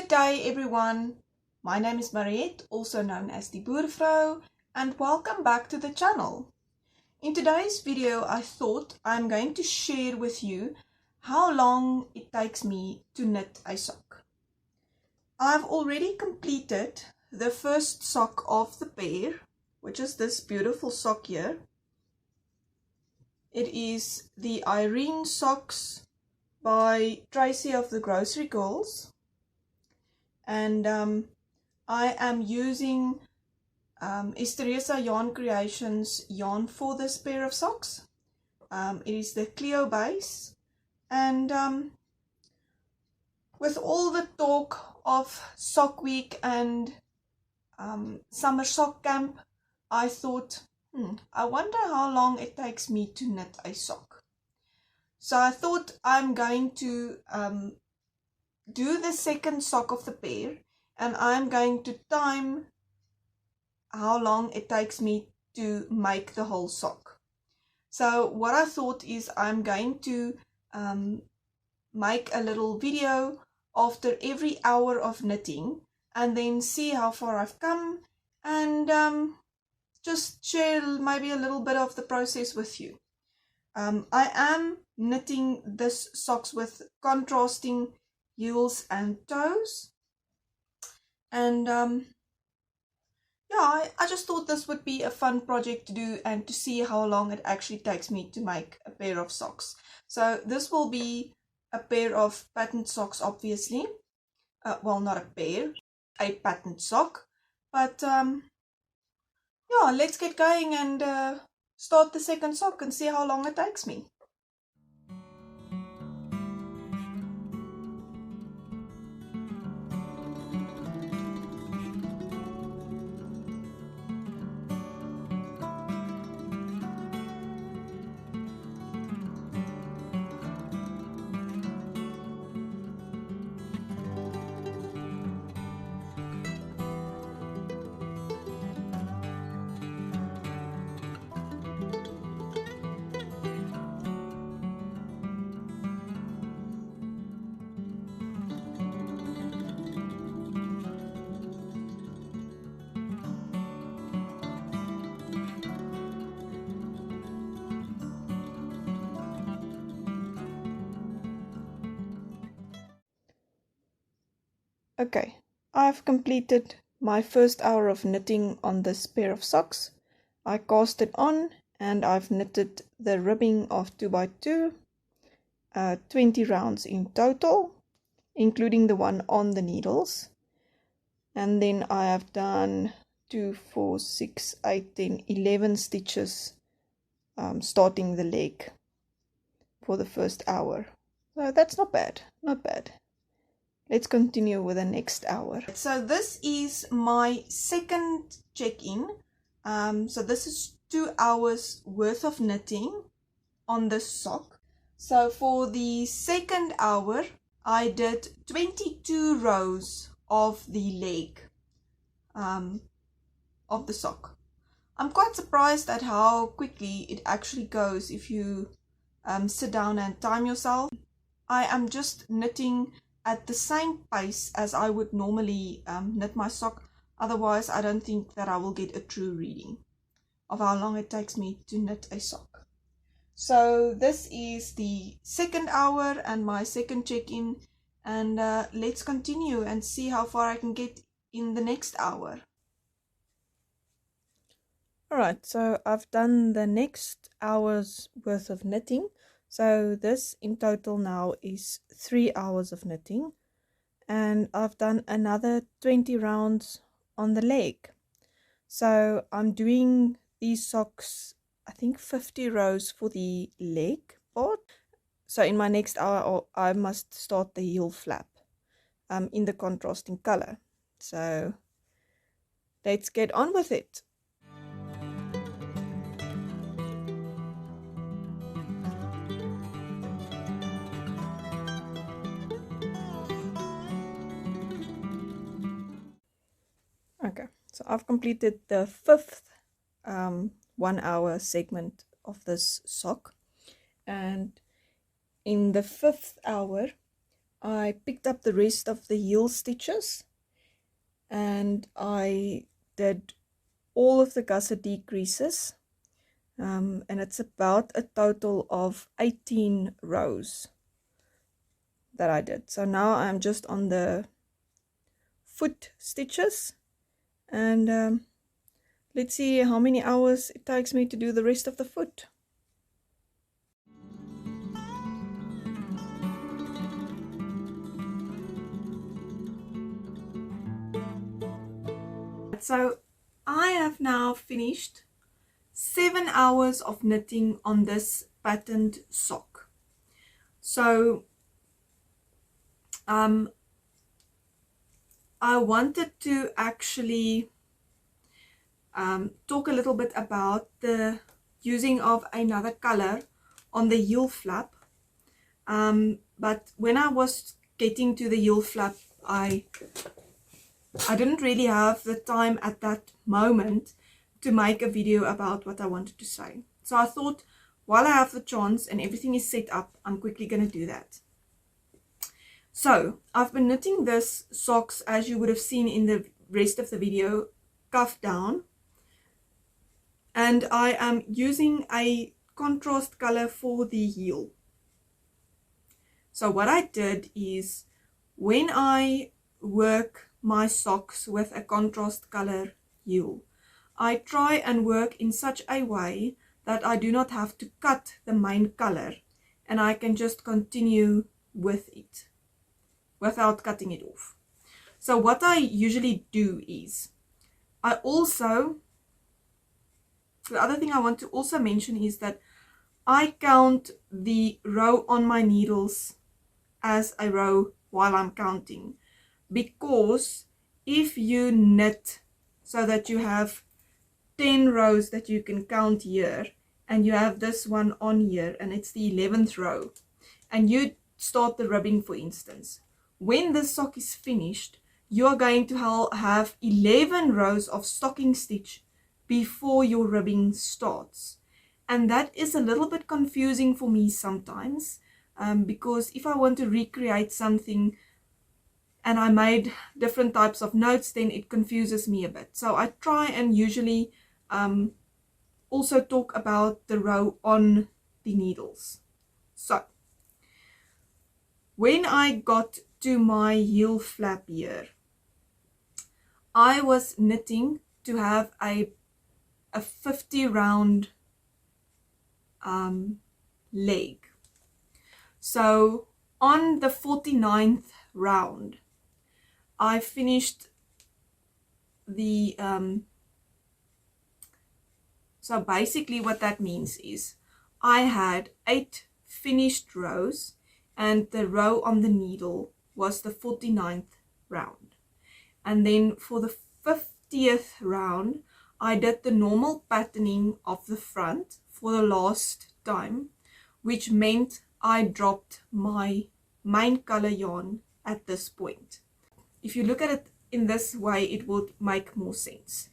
Good day everyone, my name is Mariette, also known as the Boervrou, and welcome back to the channel. In today's video I thought I'm going to share with you how long it takes me to knit a sock. I've already completed the first sock of the pair, which is this beautiful sock here. It is the Irene socks by Tracy of the Grocery Girls. And I am using Teresa Yarn Creations yarn for this pair of socks. It is the Clio base, and with all the talk of Sock Week and Summer Sock Camp, I thought, I wonder how long it takes me to knit a sock. So I thought I'm going to do the second sock of the pair, and I'm going to time how long it takes me to make the whole sock. So what I thought is I'm going to make a little video after every hour of knitting and then see how far I've come, and just share maybe a little bit of the process with you. I am knitting this socks with contrasting heels and toes, and yeah, I just thought this would be a fun project to do and to see how long it actually takes me to make a pair of socks. So this will be a pair of patterned socks, obviously. Well, not a pair, a patterned sock, but yeah, let's get going and start the second sock and see how long it takes me. Okay, I've completed my first hour of knitting on this pair of socks. I cast it on and I've knitted the ribbing of 2x2, 20 rounds in total, including the one on the needles. And then I have done 2, 4, 6, 8, 10, 11 stitches starting the leg for the first hour. So that's not bad, not bad. Let's continue with the next hour. So this is my second check-in. So this is 2 hours worth of knitting on this sock. So for the second hour, I did 22 rows of the leg of the sock. I'm quite surprised at how quickly it actually goes if you sit down and time yourself. I am just knitting at the same pace as I would normally knit my sock. Otherwise, I don't think that I will get a true reading of how long it takes me to knit a sock. So this is the second hour and my second check-in, and let's continue and see how far I can get in the next hour. Alright, so I've done the next hour's worth of knitting. So this in total now is 3 hours of knitting, and I've done another 20 rounds on the leg. So I'm doing these socks, I think 50 rows for the leg part. So in my next hour I must start the heel flap in the contrasting color. So let's get on with it. Okay, so I've completed the fifth 1 hour segment of this sock, and in the fifth hour I picked up the rest of the heel stitches and I did all of the gusset decreases, and it's about a total of 18 rows that I did. So now I'm just on the foot stitches, and let's see how many hours it takes me to do the rest of the foot. So I have now finished 7 hours of knitting on this patterned sock. So I wanted to actually talk a little bit about the using of another color on the heel flap, but when I was getting to the heel flap, I didn't really have the time at that moment to make a video about what I wanted to say. So I thought, while I have the chance and everything is set up, I'm quickly going to do that. So I've been knitting this socks, as you would have seen in the rest of the video, cuff down, and I am using a contrast color for the heel. So what I did is, when I work my socks with a contrast color heel, I try and work in such a way that I do not have to cut the main color, and I can just continue with it without cutting it off. So what I usually do is, the other thing I want to also mention is that I count the row on my needles as a row while I'm counting, because if you knit so that you have 10 rows that you can count here, and you have this one on here and it's the 11th row, and you start the ribbing, for instance, when the sock is finished, you are going to have 11 rows of stocking stitch before your ribbing starts. And that is a little bit confusing for me sometimes, because if I want to recreate something and I made different types of notes, then it confuses me a bit. So I try and usually also talk about the row on the needles. So when I got to my heel flap here, I was knitting to have a 50 round leg. So on the 49th round, I finished the so basically what that means is I had 8 finished rows, and the row on the needle was the 49th round. And then for the 50th round, I did the normal patterning of the front for the last time, which meant I dropped my main color yarn at this point. If you look at it in this way, it would make more sense.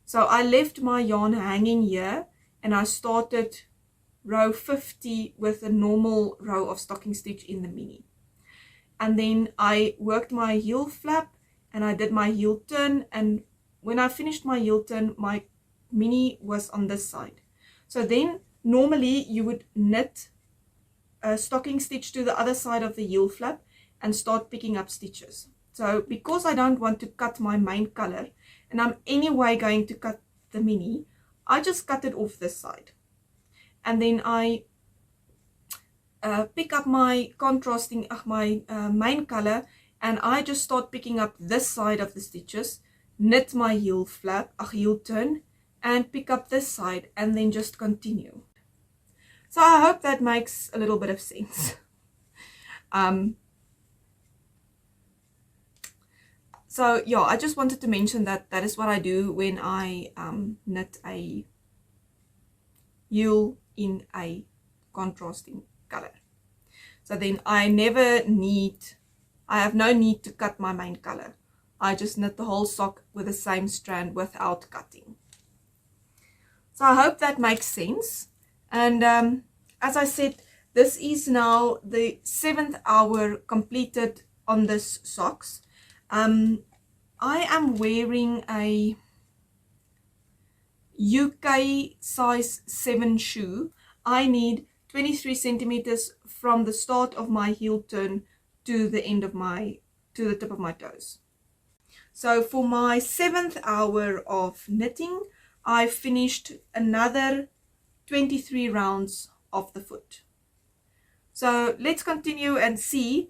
So I left my yarn hanging here, and I started row 50 with a normal row of stocking stitch in the mini. And then I worked my heel flap and I did my heel turn, and when I finished my heel turn, my mini was on this side. So then normally you would knit a stocking stitch to the other side of the heel flap and start picking up stitches. So because I don't want to cut my main color, and I'm anyway going to cut the mini, I just cut it off this side. And then I pick up my contrasting, my main color, and I just start picking up this side of the stitches, knit my heel flap, heel turn, and pick up this side, and then just continue. So I hope that makes a little bit of sense. So yeah, I just wanted to mention that that is what I do when I knit a heel in a contrasting color. So then I have no need to cut my main color. I just knit the whole sock with the same strand without cutting. So I hope that makes sense. And as I said, This is now the 7th hour completed on this socks. I am wearing a UK size 7 shoe. I need 23 centimeters from the start of my heel turn to the end of to the tip of my toes. So for my 7th hour of knitting, I finished another 23 rounds of the foot. So let's continue and see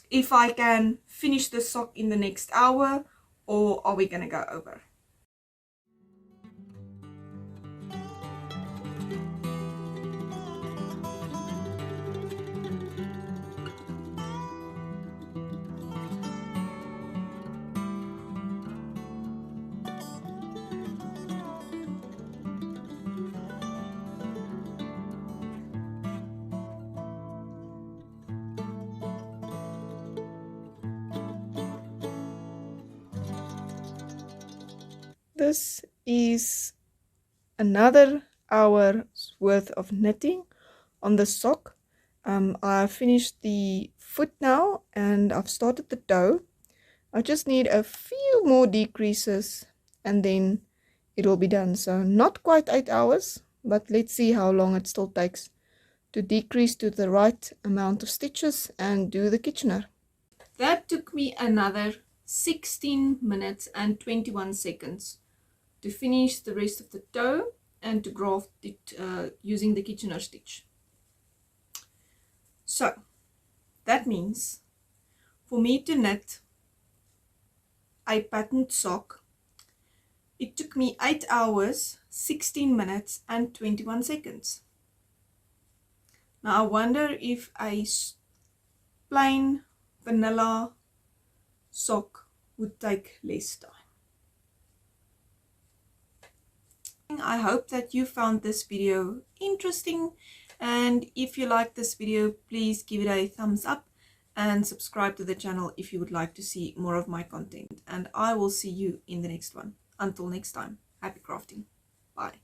if I can finish the sock in the next hour, or are we going to go over? This is another hour's worth of knitting on the sock. I finished the foot now and I've started the toe. I just need a few more decreases and then it will be done. So not quite 8 hours, but let's see how long it still takes to decrease to the right amount of stitches and do the Kitchener. That took me another 16 minutes and 21 seconds to finish the rest of the toe and to graft it using the Kitchener stitch. So that means for me to knit a patterned sock, it took me 8 hours, 16 minutes and 21 seconds. Now I wonder if a plain vanilla sock would take less time. I hope that you found this video interesting, and if you like this video, please give it a thumbs up and subscribe to the channel if you would like to see more of my content, and I will see you in the next one. Until next time, happy crafting. Bye.